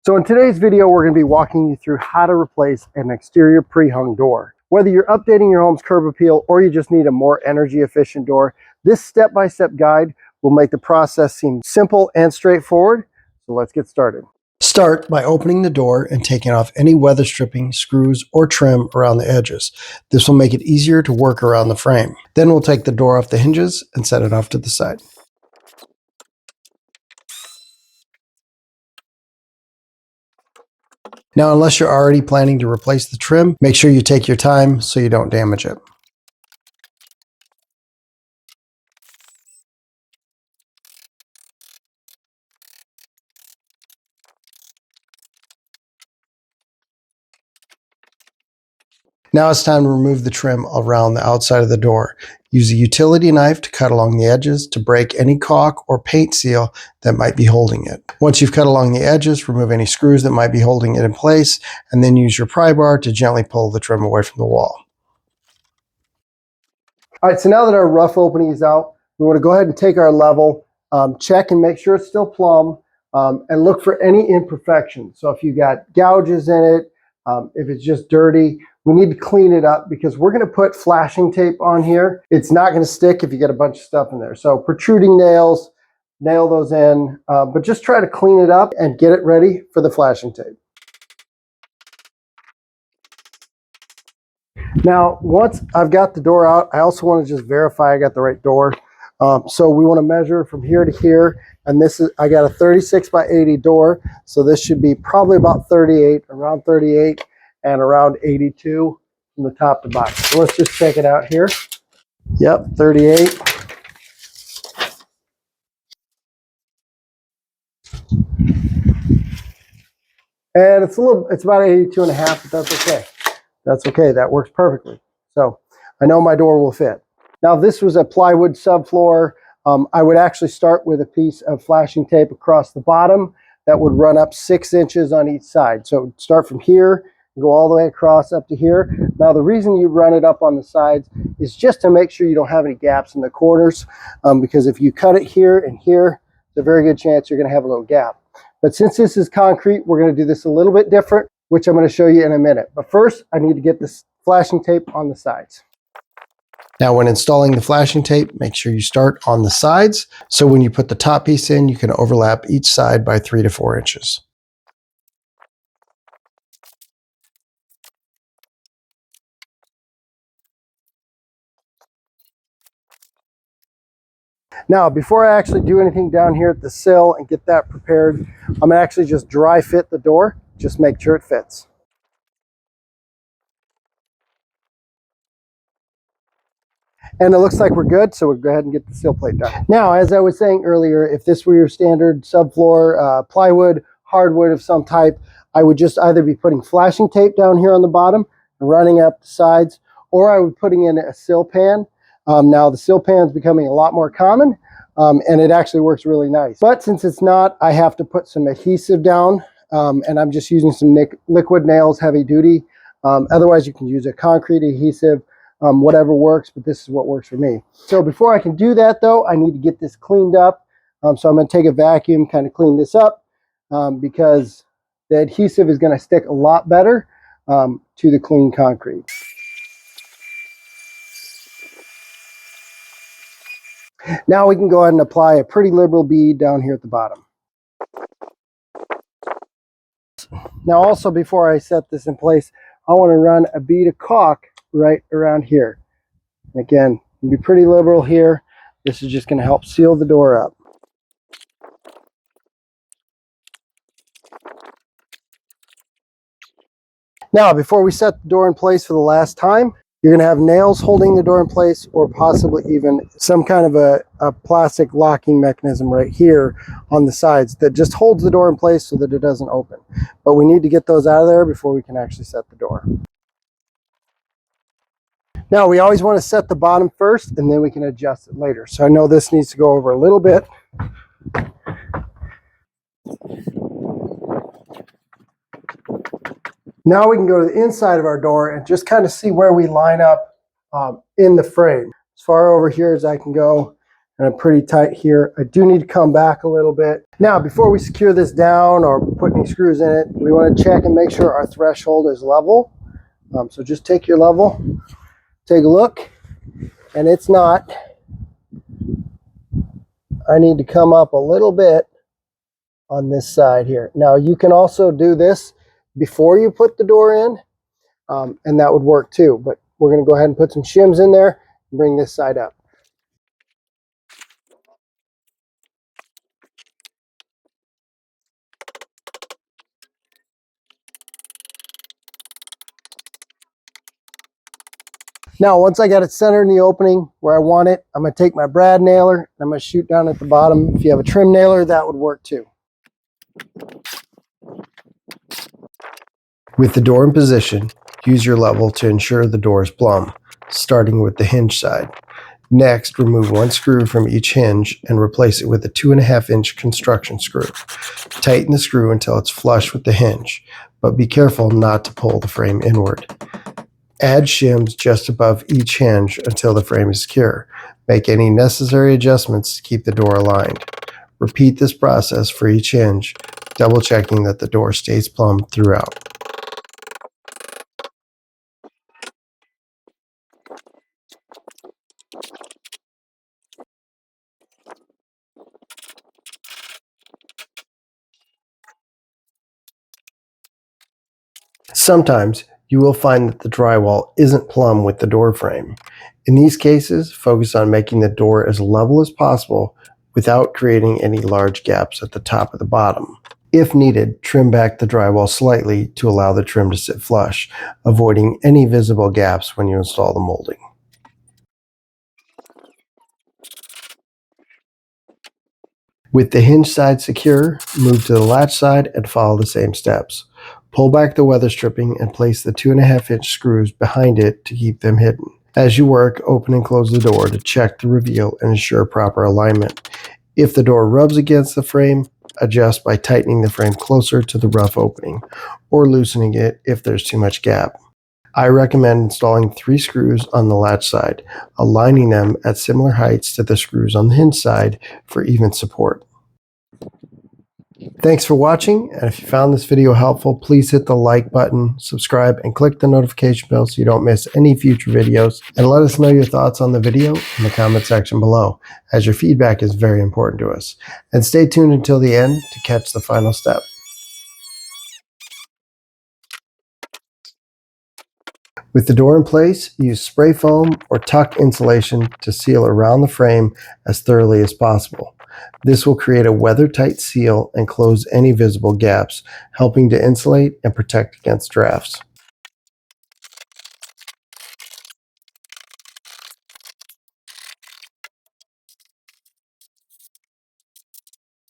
So in today's video, we're going to be walking you through how to replace an exterior pre-hung door. Whether you're updating your home's curb appeal or you just need a more energy efficient door, this step-by-step guide will make the process seem simple and straightforward. So let's get started. Start by opening the door and taking off any weather stripping, screws, or trim around the edges. This will make it easier to work around the frame. Then we'll take the door off the hinges and set it off to the side. Now, unless you're already planning to replace the trim, make sure you take your time so you don't damage it. Now it's time to remove the trim around the outside of the door. Use a utility knife to cut along the edges to break any caulk or paint seal that might be holding it. Once you've cut along the edges, remove any screws that might be holding it in place, and then use your pry bar to gently pull the trim away from the wall. All right, so now that our rough opening is out, we want to go ahead and take our level, check and make sure it's still plumb, and look for any imperfections. So if you got gouges in it, if it's just dirty, we need to clean it up because we're going to put flashing tape on here. It's not going to stick if you get a bunch of stuff in there. So protruding nails, nail those in, but just try to clean it up and get it ready for the flashing tape. Now, once I've got the door out, I also want to just verify I got the right door. So we want to measure from here to here, and this is, I got a 36 by 80 door, so this should be probably about 38, around 38 and around 82 from the top to bottom. So let's just check it out here. Yep, 38. And it's about 82 and a half, but that's okay. That's okay, that works perfectly. So I know my door will fit. Now this was a plywood subfloor. I would actually start with a piece of flashing tape across the bottom that would run up 6 inches on each side. So start from here, go all the way across up to here. Now the reason you run it up on the sides is just to make sure you don't have any gaps in the corners, because if you cut it here and here, there's a very good chance you're going to have a little gap. But since this is concrete, we're going to do this a little bit different, which I'm going to show you in a minute. But first, I need to get this flashing tape on the sides. Now, when installing the flashing tape, make sure you start on the sides. So when you put the top piece in, you can overlap each side by 3 to 4 inches. Now, before I actually do anything down here at the sill and get that prepared, I'm going to actually just dry fit the door. Just make sure it fits. And it looks like we're good, so we'll go ahead and get the sill plate done. Now, as I was saying earlier, if this were your standard subfloor plywood, hardwood of some type, I would just either be putting flashing tape down here on the bottom and running up the sides, or I would be putting in a sill pan. Now, the sill pan is becoming a lot more common, and it actually works really nice. But since it's not, I have to put some adhesive down, and I'm just using some liquid nails, heavy duty. Otherwise, you can use a concrete adhesive. Whatever works, but this is what works for me. So before I can do that though, I need to get this cleaned up. So I'm going to take a vacuum, kind of clean this up, because the adhesive is going to stick a lot better to the clean concrete. Now we can go ahead and apply a pretty liberal bead down here at the bottom. Now also, before I set this in place, I want to run a bead of caulk right around here. Again, be pretty liberal here. This is just going to help seal the door up. Now, before we set the door in place for the last time, you're going to have nails holding the door in place, or possibly even some kind of a plastic locking mechanism right here on the sides that just holds the door in place so that it doesn't open. But we need to get those out of there before we can actually set the door. Now, we always want to set the bottom first, and then we can adjust it later. So I know this needs to go over a little bit. Now we can go to the inside of our door and just kind of see where we line up in the frame. As far over here as I can go, and I'm pretty tight here. I do need to come back a little bit. Now, before we secure this down or put any screws in it, we want to check and make sure our threshold is level. So just take your level, take a look, and it's not. I need to come up a little bit on this side here. Now, you can also do this before you put the door in, and that would work too. But we're going to go ahead and put some shims in there and bring this side up. Now, once I got it centered in the opening where I want it, I'm going to take my brad nailer and I'm going to shoot down at the bottom. If you have a trim nailer, that would work too. With the door in position, use your level to ensure the door is plumb, starting with the hinge side. Next, remove one screw from each hinge and replace it with a 2.5-inch construction screw. Tighten the screw until it's flush with the hinge, but be careful not to pull the frame inward. Add shims just above each hinge until the frame is secure. Make any necessary adjustments to keep the door aligned. Repeat this process for each hinge, double checking that the door stays plumb throughout. Sometimes you will find that the drywall isn't plumb with the door frame. In these cases, focus on making the door as level as possible without creating any large gaps at the top or the bottom. If needed, trim back the drywall slightly to allow the trim to sit flush, avoiding any visible gaps when you install the molding. With the hinge side secure, move to the latch side and follow the same steps. Pull back the weather stripping and place the 2.5-inch screws behind it to keep them hidden. As you work, open and close the door to check the reveal and ensure proper alignment. If the door rubs against the frame, adjust by tightening the frame closer to the rough opening, or loosening it if there's too much gap. I recommend installing 3 screws on the latch side, aligning them at similar heights to the screws on the hinge side for even support. Thanks for watching, and if you found this video helpful, please hit the like button, subscribe, and click the notification bell so you don't miss any future videos. And let us know your thoughts on the video in the comment section below, as your feedback is very important to us. And stay tuned until the end to catch the final step. With the door in place, use spray foam or tuck insulation to seal around the frame as thoroughly as possible. This will create a weather-tight seal and close any visible gaps, helping to insulate and protect against drafts.